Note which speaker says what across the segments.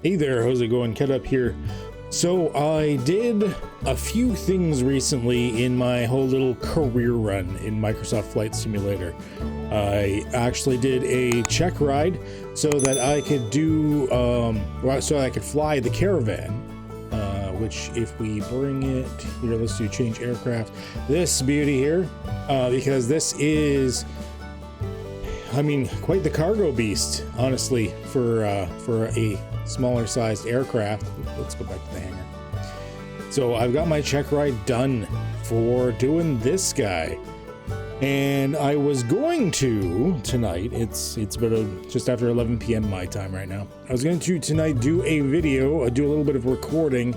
Speaker 1: Hey there, how's it going? Ket up here. So I did a few things recently in my whole little career run in Microsoft Flight Simulator. I actually did a check ride so that I could do, so I could fly the Caravan, which if we bring it here, let's do change aircraft. This beauty here, because this is, I mean, quite the cargo beast, honestly, for a smaller sized aircraft. Let's go back to the hangar. So I've got my check ride done for doing this guy, and I was going to tonight, it's about just after 11 p.m. my time right now. I was going to tonight do a video, do a little bit of recording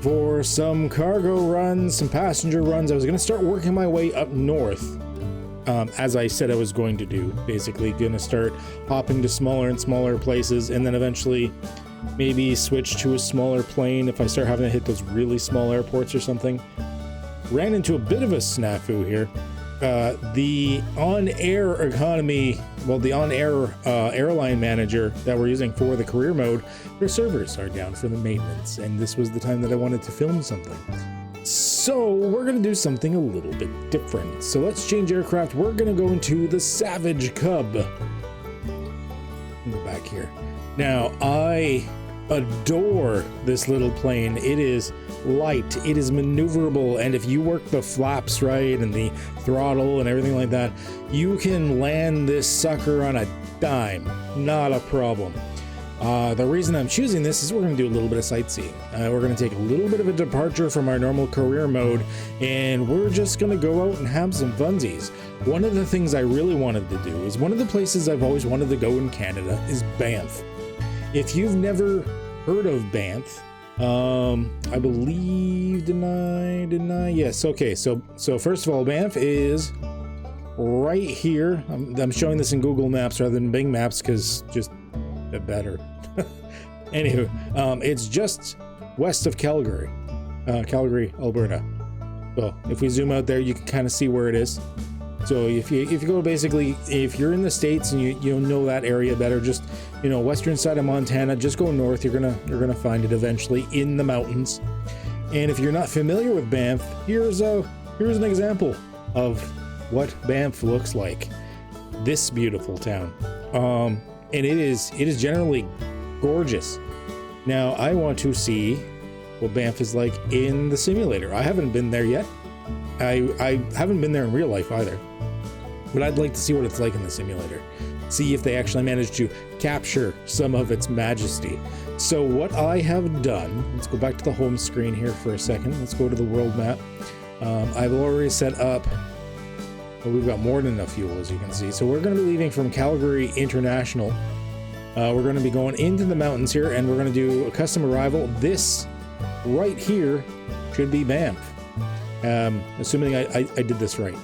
Speaker 1: for some cargo runs, some passenger runs. I was going to start working my way up north, as I said I was going to do. Basically going to start hopping to smaller and smaller places, and then eventually maybe switch to a smaller plane if I start having to hit those really small airports or something. Ran into a bit of a snafu here. The OnAir economy, well, the OnAir Airline Manager that we're using for the career mode, their servers are down for the maintenance, and this was the time that I wanted to film something. So we're going to do something a little bit different. So let's change aircraft. We're going to go into the Savage Cub. Go back here. Now, I adore this little plane. It is light, it is maneuverable, and if you work the flaps right and the throttle and everything like that, you can land this sucker on a dime. Not a problem. The reason I'm choosing this is we're going to do a little bit of sightseeing. We're going to take a little bit of a departure from our normal career mode, and we're just going to go out and have some funsies. One of the things I really wanted to do is, one of the places I've always wanted to go in Canada is Banff. If you've never heard of Banff, I believe, didn't I? Yes, okay, so first of all, Banff is right here. I'm showing this in Google Maps rather than Bing Maps because just better. Anywho, it's just west of Calgary, Alberta. So if we zoom out there, you can kind of see where it is. So if you go, basically, if you're in the States and you know that area better, just, you know, western side of Montana, just go north. You're gonna find it eventually in the mountains. And if you're not familiar with Banff, here's an example of what Banff looks like. This beautiful town, and it is generally gorgeous. Now I want to see what Banff is like in the simulator. I haven't been there yet. I haven't been there in real life either, but I'd like to see what it's like in the simulator. See if they actually managed to capture some of its majesty. So what I have done, let's go back to the home screen here for a second. Let's go to the world map. I've already set up, well, we've got more than enough fuel, as you can see. So we're going to be leaving from Calgary International. We're going to be going into the mountains here, and we're going to do a custom arrival. This right here should be Banff. Assuming I did this right.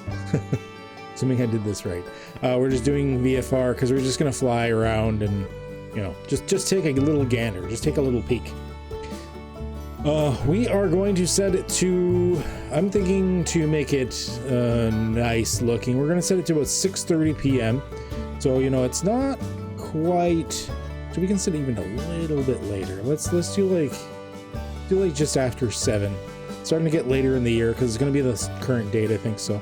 Speaker 1: Assuming I did this right. We're just doing VFR because we're just going to fly around and, you know, just take a little gander, just take a little peek. We are going to set it to, I'm thinking to make it nice looking. We're going to set it to about 6:30 p.m. So, you know, it's not quite, so we can set it even a little bit later. Let's do like just after 7. Starting to get later in the year because it's going to be the current date, I think. So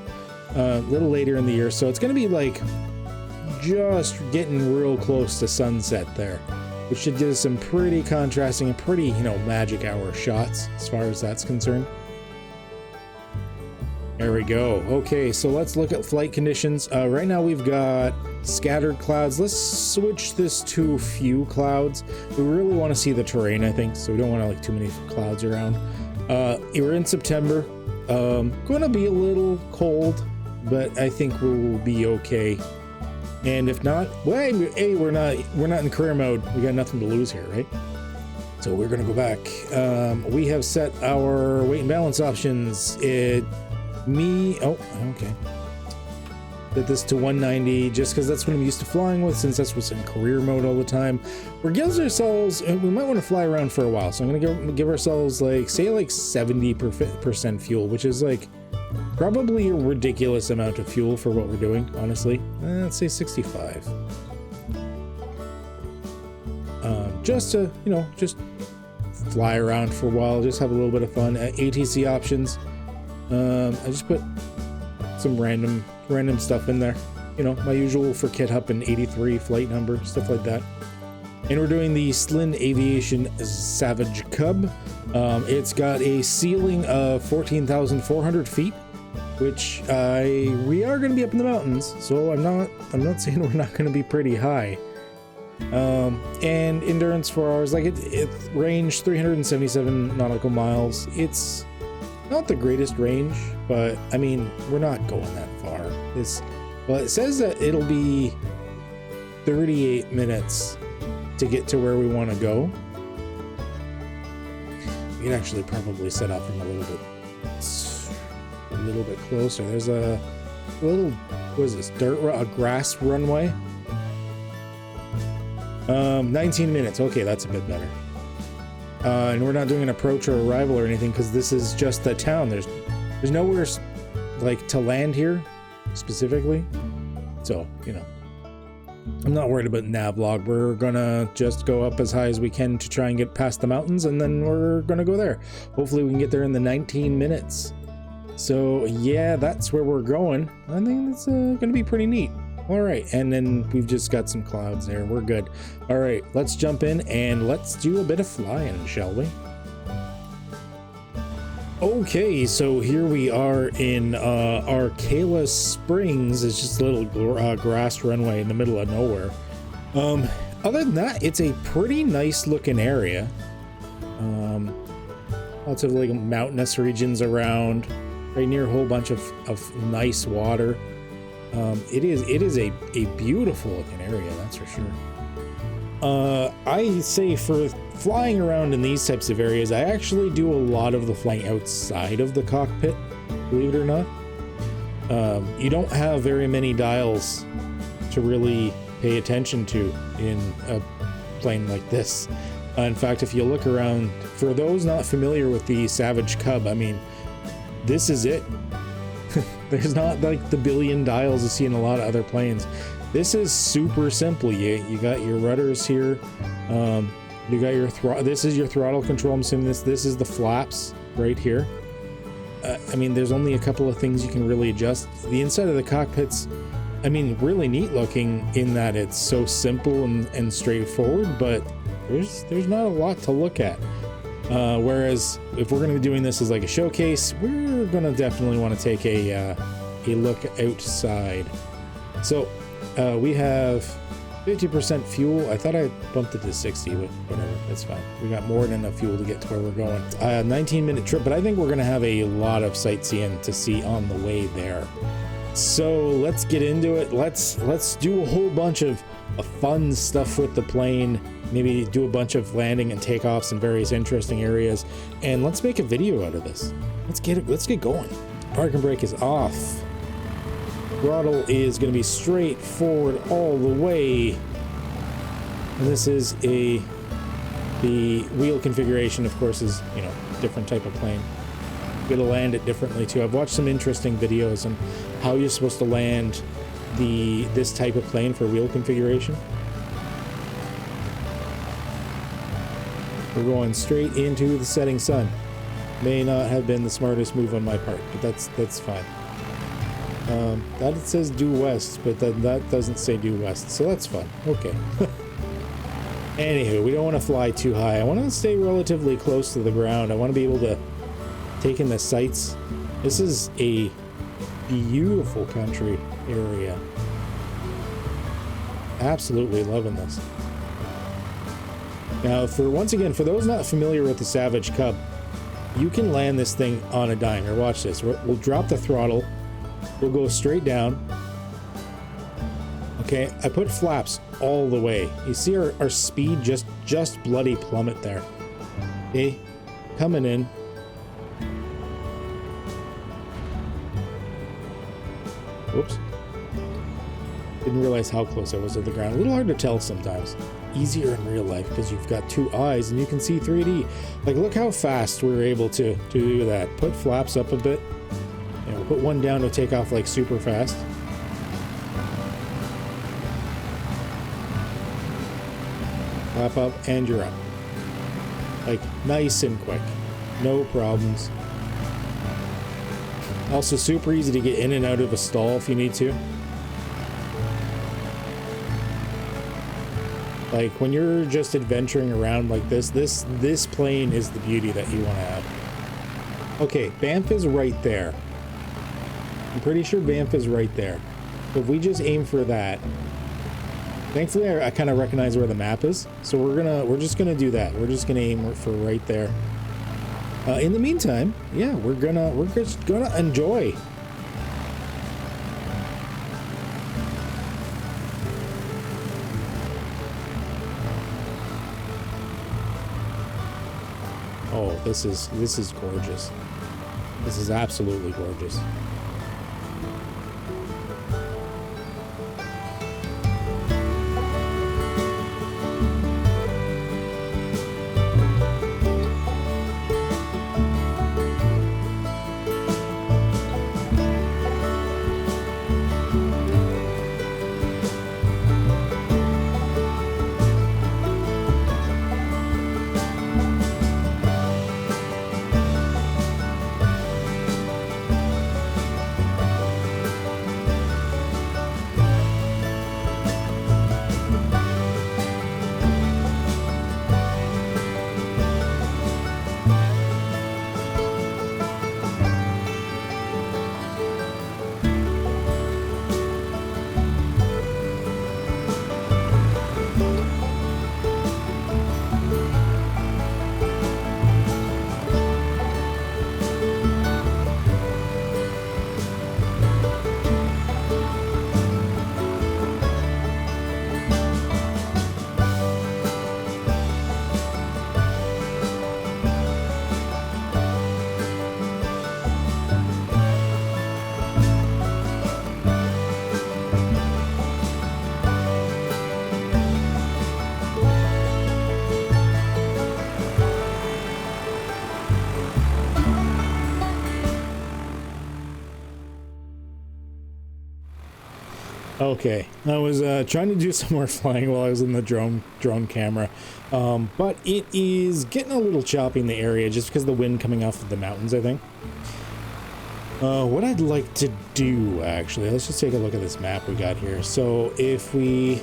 Speaker 1: a little later in the year, so it's going to be like just getting real close to sunset there, which should give us some pretty contrasting and pretty, you know, magic hour shots as far as that's concerned. There we go. Okay, so let's look at flight conditions. Right now we've got scattered clouds. Let's switch this to few clouds. We really want to see the terrain, I think, so we don't want to like too many clouds around. We're in September. Going to be a little cold, but I think we'll be okay. And if not, well, hey, we're not in career mode. We got nothing to lose here, right? So we're going to go back. We have set our weight and balance options. Okay. Set this to 190 just because that's what I'm used to flying with, since that's what's in career mode all the time. We're giving ourselves, we might want to fly around for a while, so I'm going to give ourselves like 70% fuel, which is like probably a ridiculous amount of fuel for what we're doing, honestly. Let's say 65. just to, you know, just fly around for a while, just have a little bit of fun. ATC options, I just put some random stuff in there, you know, my usual for Kit Hup and 83 flight number, stuff like that. And we're doing the Slin Aviation Savage Cub. It's got a ceiling of 14,400 feet, which we are going to be up in the mountains, so I'm not saying we're not going to be pretty high. And endurance 4 hours, like it range 377 nautical miles. It's not the greatest range, but I mean, we're not going that far. Well, it says that it'll be 38 minutes to get to where we want to go. We can actually probably set up from a little bit closer. There's a little, what is this, a grass runway. 19 minutes. Okay, that's a bit better. And we're not doing an approach or arrival or anything because this is just the town. There's nowhere like to land here specifically. So, you know, I'm not worried about navlog. We're gonna just go up as high as we can to try and get past the mountains, and then we're gonna go there. Hopefully we can get there in the 19 minutes. So yeah, that's where we're going. I think it's gonna be pretty neat. All right, and then we've just got some clouds there. We're good. All right, let's jump in and let's do a bit of flying, shall we? Okay, so here we are in Arcala Springs. It's just a little grass runway in the middle of nowhere. Other than that, it's a pretty nice looking area. Lots of like mountainous regions around, right near a whole bunch of nice water. It is a beautiful looking area, that's for sure. I say for flying around in these types of areas, I actually do a lot of the flying outside of the cockpit, believe it or not. You don't have very many dials to really pay attention to in a plane like this. In fact, if you look around, for those not familiar with the Savage Cub, I mean, this is it. There's not like the billion dials you see in a lot of other planes. This is super simple. You got your rudders here. You got your this is your throttle control. I'm assuming this is the flaps right here. I mean, there's only a couple of things you can really adjust. The inside of the cockpit's, I mean, really neat looking in that it's so simple and straightforward, but there's not a lot to look at. Whereas if we're going to be doing this as like a showcase, we're going to definitely want to take a look outside. So we have 50% fuel. I thought I bumped it to 60, but whatever, that's fine. We got more than enough fuel to get to where we're going. 19-minute trip, but I think we're going to have a lot of sightseeing to see on the way there. So let's get into it. Let's do a whole bunch of fun stuff with the plane. Maybe do a bunch of landing and takeoffs in various interesting areas, and let's make a video out of this. Let's get going. Park and brake is off. Throttle is going to be straight forward all the way. And this is the wheel configuration, of course, is, you know, different type of plane. You're going to land it differently too. I've watched some interesting videos on how you're supposed to land this type of plane for wheel configuration. We're going straight into the setting sun. May not have been the smartest move on my part, but that's fine. That it says due west, but that doesn't say due west, so that's fine. Okay. Anywho, we don't want to fly too high. I want to stay relatively close to the ground. I want to be able to take in the sights. This is a beautiful country area. Absolutely loving this. Now, once again, for those not familiar with the Savage Cub, you can land this thing on a dime. Here, watch this. We'll drop the throttle. We'll go straight down. Okay, I put flaps all the way. You see our speed just bloody plummet there. Okay, coming in. Whoops. Didn't realize how close I was to the ground. A little hard to tell sometimes. Easier in real life because you've got two eyes and you can see 3D. Like, look how fast we were able to do that. Put flaps up a bit. You know, put one down to take off like super fast. Hop up, and you're up. Like, nice and quick. No problems. Also, super easy to get in and out of a stall if you need to. Like, when you're just adventuring around like this plane is the beauty that you want to have. Okay, Banff is right there. I'm pretty sure Banff is right there. So if we just aim for that. Thankfully, I kind of recognize where the map is, so we're just gonna do that. We're just gonna aim for right there. In the meantime, yeah, we're just gonna enjoy. Oh, this is gorgeous. This is absolutely gorgeous. Okay, I was trying to do some more flying while I was in the drone camera, but it is getting a little choppy in the area just because of the wind coming off of the mountains, I think. What I'd like to do, actually, let's just take a look at this map we got here. So if we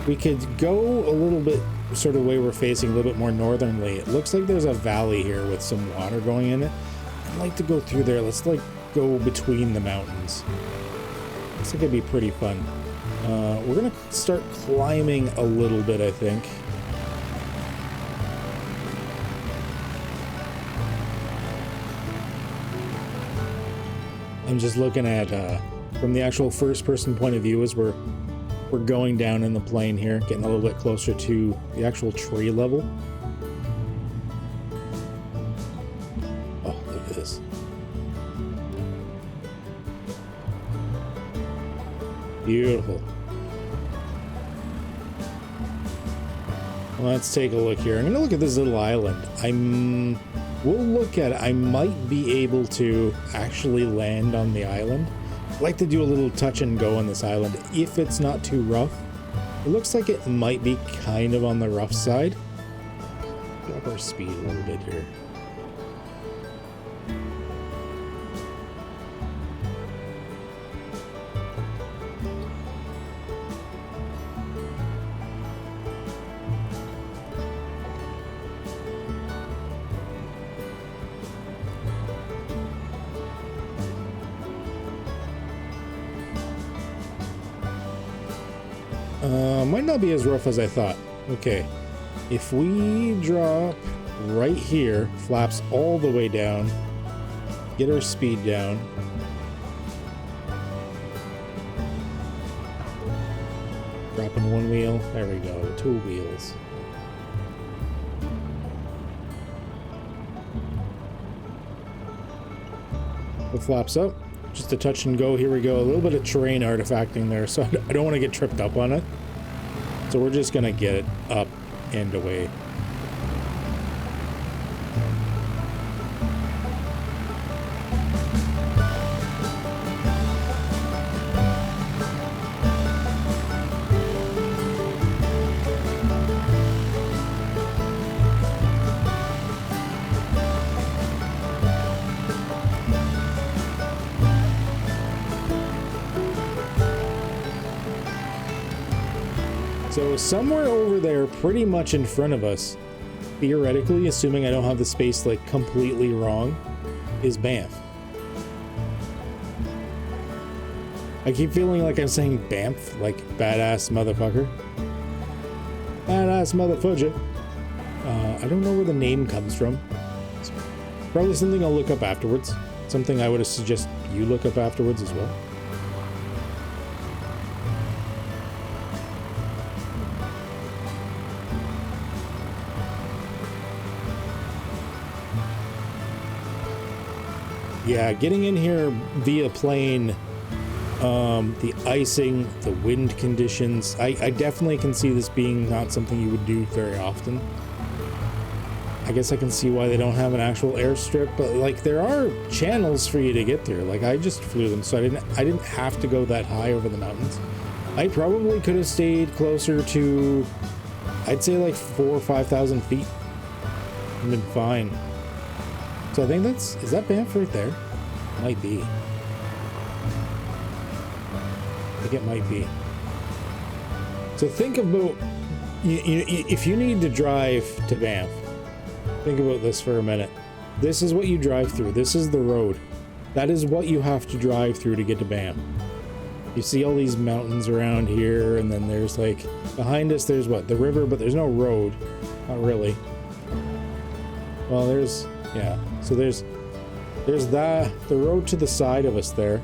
Speaker 1: could go a little bit sort of the way we're facing, a little bit more northernly. It looks like there's a valley here with some water going in it. I'd like to go through there. Let's like go between the mountains. Looks like it'd be pretty fun. We're gonna start climbing a little bit, I think. I'm just looking at from the actual first-person point of view as we're going down in the plane here, getting a little bit closer to the actual tree level. Oh, look at this. Beautiful. Let's take a look here. I'm gonna look at this little island. We'll look at it. I might be able to actually land on the island. I'd like to do a little touch and go on this island if it's not too rough. It looks like it might be kind of on the rough side. Drop our speed a little bit here. Might not be as rough as I thought. Okay, if we drop right here, flaps all the way down, get our speed down. Dropping one wheel, there we go, 2 wheels. The flaps up, just a touch and go, here we go, a little bit of terrain artifacting there, so I don't want to get tripped up on it. So we're just gonna get it up and away. So somewhere over there, pretty much in front of us, theoretically, assuming I don't have the space like completely wrong, is Banff. I keep feeling like I'm saying Banff, like badass motherfucker. Badass motherfucker. I don't know where the name comes from. It's probably something I'll look up afterwards. Something I would suggest you look up afterwards as well. Yeah, getting in here via plane, the icing, the wind conditions, I definitely can see this being not something you would do very often. I guess I can see why they don't have an actual airstrip, but like there are channels for you to get there. Like I just flew them, so I didn't have to go that high over the mountains. I probably could have stayed closer to, I'd say like 4,000 or 5,000 feet and been fine. So I think is that Banff right there? Might be. I think it might be. So think about, if you need to drive to Banff, think about this for a minute. This is what you drive through. This is the road. That is what you have to drive through to get to Banff. You see all these mountains around here, and then there's like, behind us there's what? The river, but there's no road. Not really. Well, yeah. So there's the road to the side of us there.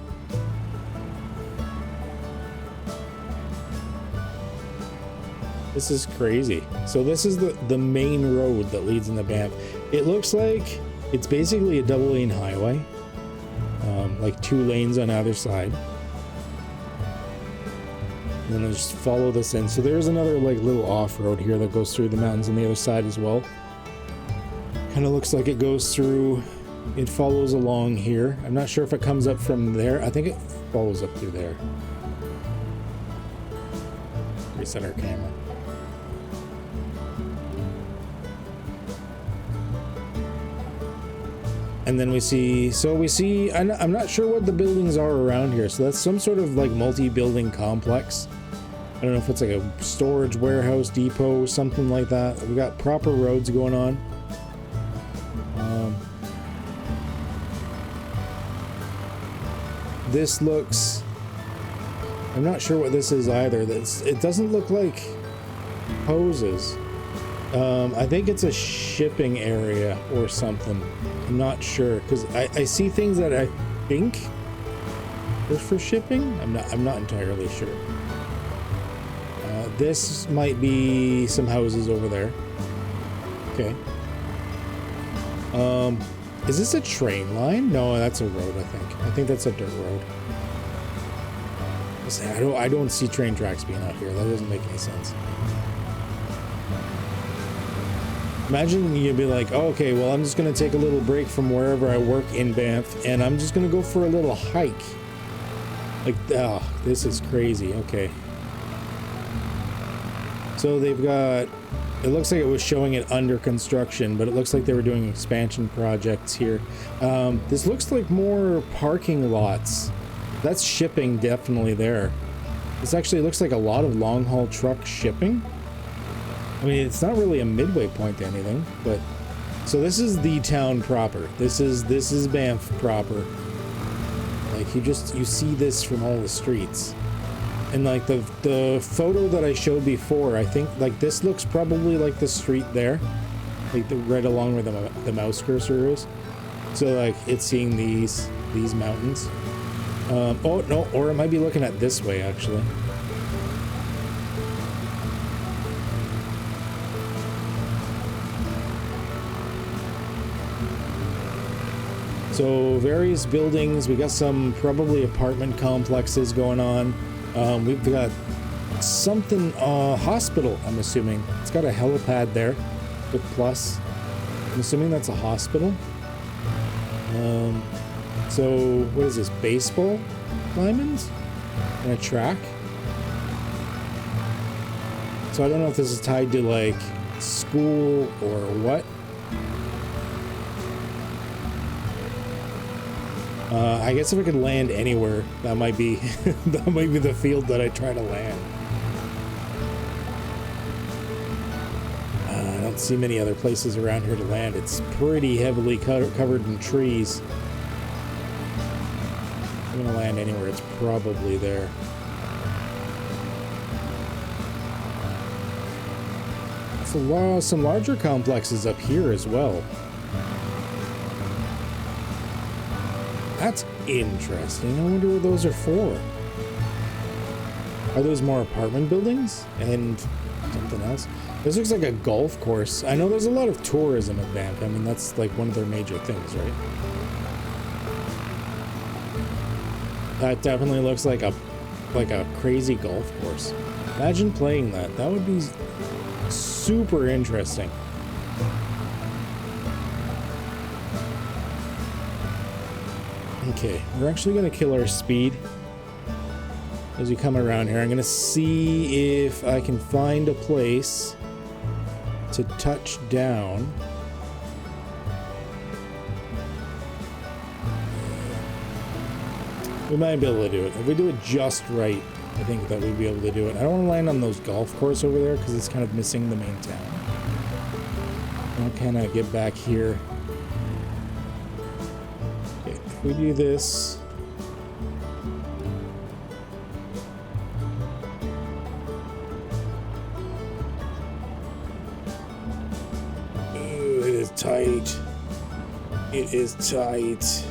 Speaker 1: This is crazy. So this is the main road that leads into Banff. It looks like it's basically a double lane highway, like 2 lanes on either side. And then I just follow this in. So there's another like little off-road here that goes through the mountains on the other side as well. Kind of looks like it goes through, it follows along here. I'm not sure if it comes up from there. I think it follows up through there. Reset our camera. And then we see, I'm not sure what the buildings are around here. So that's some sort of like multi-building complex. I don't know if it's like a storage warehouse, depot, something like that. We got proper roads going on. This looks, I'm not sure what this is either. It doesn't look like hoses. I think it's a shipping area or something. I'm not sure, because I see things that I think are for shipping. I'm not entirely sure. This might be some houses over there. Okay. Is this a train line? No, that's a road, I think. I think that's a dirt road. I don't see train tracks being out here. That doesn't make any sense. Imagine you'd be like, oh, okay, well, I'm just going to take a little break from wherever I work in Banff, and I'm just going to go for a little hike. Like, oh, this is crazy. Okay. So they've got, it looks like it was showing it under construction, but it looks like they were doing expansion projects here. This looks like more parking lots. That's shipping definitely there. This actually looks like a lot of long haul truck shipping. I mean, it's not really a midway point to anything, but so this is the town proper. This is Banff proper. Like you see this from all the streets. And like the photo that I showed before, I think like this looks probably like the street there, like right along where the mouse cursor is. So like it's seeing these mountains. Oh no, or it might be looking at this way actually. So various buildings, we got some probably apartment complexes going on. We've got something, hospital, I'm assuming. It's got a helipad there with plus. I'm assuming that's a hospital. So what is this, baseball diamonds and a track? So I don't know if this is tied to like school or what. I guess if I could land anywhere, that might be the field that I try to land. don't see many other places around here to land. It's pretty heavily covered in trees. If I'm gonna land anywhere, it's probably there. Some larger complexes up here as well. That's interesting. I wonder what those are for. Are those more apartment buildings and something else? This looks like a golf course. I know there's a lot of tourism at Banff. I mean, that's like one of their major things, right? That definitely looks like a crazy golf course. Imagine playing that. That would be super interesting. Okay, we're actually going to kill our speed as we come around here. I'm going to see if I can find a place to touch down. We might be able to do it. If we do it just right, I think that we'd be able to do it. I don't want to land on those golf course over there because it's kind of missing the main town. I'll kind of get back here. Okay, if we do this. Ooh, it is tight. It is tight.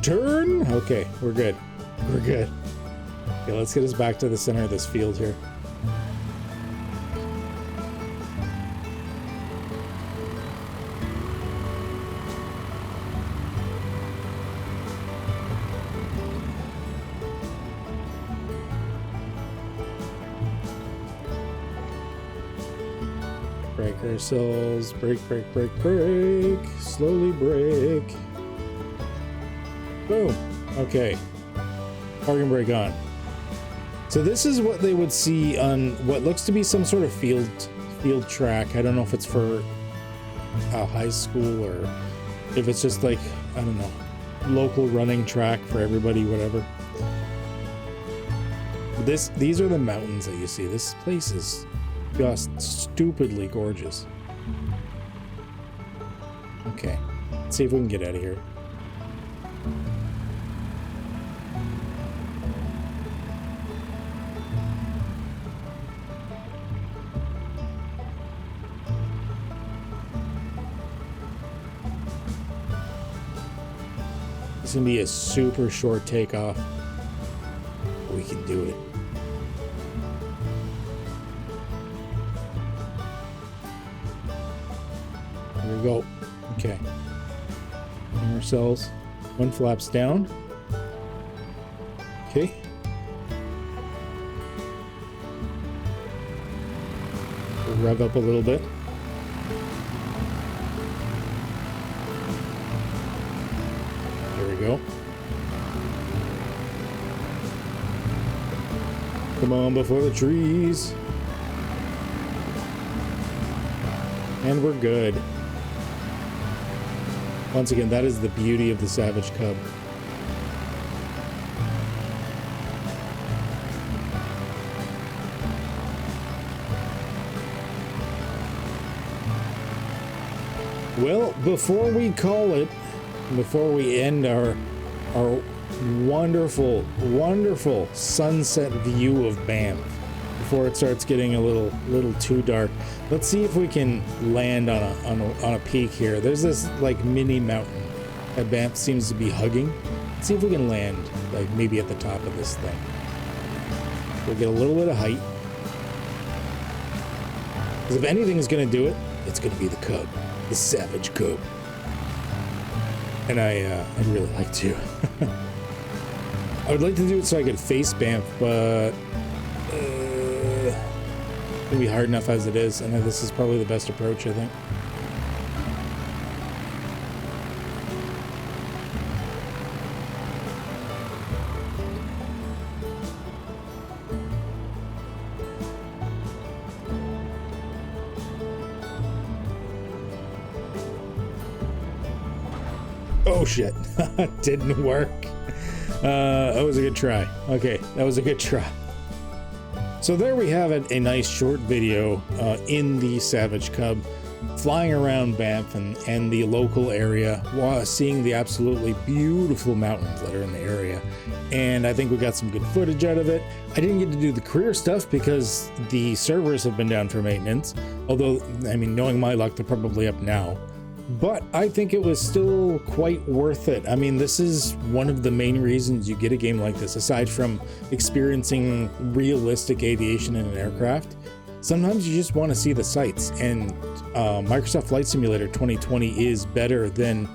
Speaker 1: Turn. Okay, we're good. We're good. Okay, let's get us back to the center of this field here. Brake ourselves. Brake. Slowly brake. Boom. Okay. Parking brake on. So this is what they would see on what looks to be some sort of field track. I don't know if it's for a high school or if it's just like, I don't know, local running track for everybody, whatever. These are the mountains that you see. This place is just stupidly gorgeous. Okay. Let's see if we can get out of here. It's gonna be a super short takeoff. We can do it. There we go. Okay. Bring ourselves. One flaps down. Okay. We'll rev up a little bit. Go. Come on before the trees. And we're good. Once again, that is the beauty of the Savage Cub. Well, before we call it, before we end our wonderful sunset view of Banff, before it starts getting a little too dark, let's see if we can land on a peak here. There's this like mini mountain that Banff seems to be hugging. Let's see if we can land like maybe at the top of this thing. We'll get a little bit of height, because if anything is going to do it, it's going to be the Cub, the Savage Cub. And I'd really like to. I would like to do it so I could face Banff, but it's gonna be hard enough as it is, and this is probably the best approach, I think. Oh shit, didn't work. That was a good try. Okay, that was a good try. So there we have it, a nice short video in the Savage Cub, flying around Banff and the local area, while seeing the absolutely beautiful mountains that are in the area. And I think we got some good footage out of it. I didn't get to do the career stuff because the servers have been down for maintenance, although, I mean, knowing my luck, they're probably up now. But I think it was still quite worth it. I mean, this is one of the main reasons you get a game like this, aside from experiencing realistic aviation in an aircraft. Sometimes you just want to see the sights, and Microsoft Flight Simulator 2020 is better than,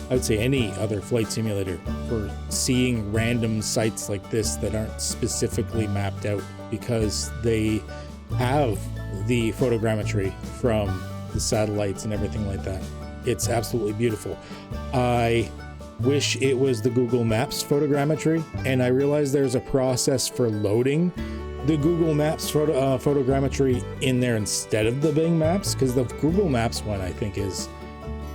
Speaker 1: I would say, any other flight simulator for seeing random sites like this that aren't specifically mapped out, because they have the photogrammetry from the satellites and everything like that. It's absolutely beautiful. I wish it was the Google Maps photogrammetry, and I realize there's a process for loading the Google Maps photogrammetry in there instead of the Bing Maps, because the Google Maps one, I think, is,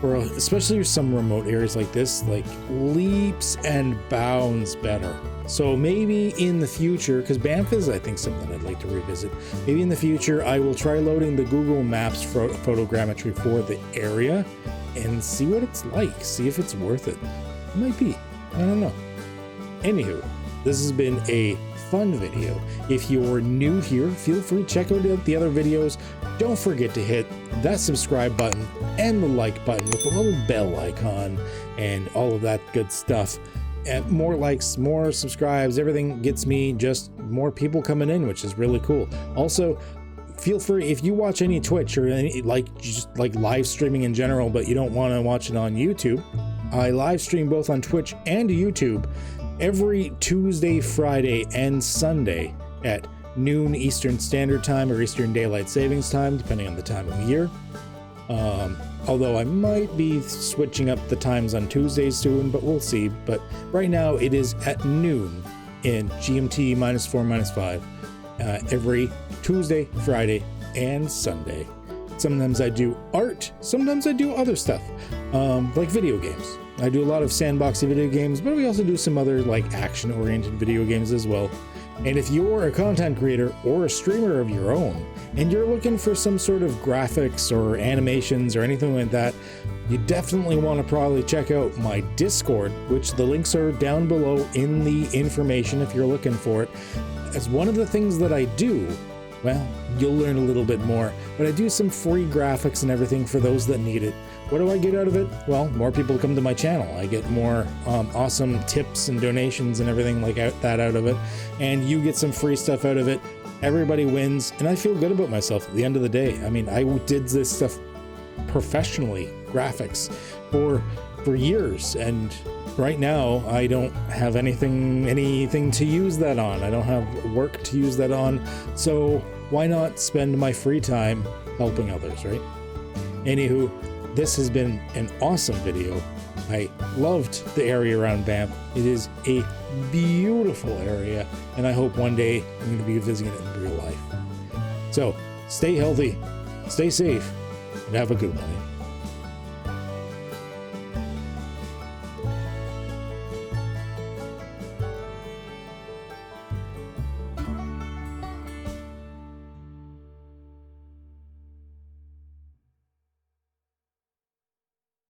Speaker 1: for especially some remote areas like this, like leaps and bounds better. So maybe in the future, because Banff is, I think, something I'd like to revisit, maybe in the future I will try loading the Google Maps photogrammetry for the area and see what it's like, see if it's worth it. It might be, I don't know. Anywho, this has been a fun video. If you're new here, feel free to check out the other videos. Don't forget to hit that subscribe button and the like button with the little bell icon and all of that good stuff. And more likes, more subscribes, everything gets me just more people coming in, which is really cool. Also, feel free, if you watch any Twitch or any just like live streaming in general, but you don't want to watch it on YouTube, I live stream both on Twitch and YouTube every Tuesday, Friday, and Sunday at noon Eastern Standard Time or Eastern Daylight Savings Time, depending on the time of year. Although I might be switching up the times on Tuesdays soon, but we'll see. But right now it is at noon in GMT -4, -5 every Tuesday, Friday, and Sunday. Sometimes I do art, sometimes I do other stuff, like video games. I do a lot of sandboxy video games, but we also do some other like action-oriented video games as well. And if you're a content creator or a streamer of your own, and you're looking for some sort of graphics or animations or anything like that, you definitely want to probably check out my Discord, which the links are down below in the information if you're looking for it. As one of the things that I do, well, you'll learn a little bit more, but I do some free graphics and everything for those that need it. What do I get out of it? Well, more people come to my channel. I get more awesome tips and donations and everything like that out of it, and you get some free stuff out of it. Everybody wins, and I feel good about myself at the end of the day. I mean, I did this stuff professionally, graphics, for years, and right now I don't have anything to use that on. I don't have work to use that on, so why not spend my free time helping others, right? Anywho, this has been an awesome video. I loved the area around Banff. It is a beautiful area, and I hope one day I'm going to be visiting it in real life. So stay healthy, stay safe, and have a good one.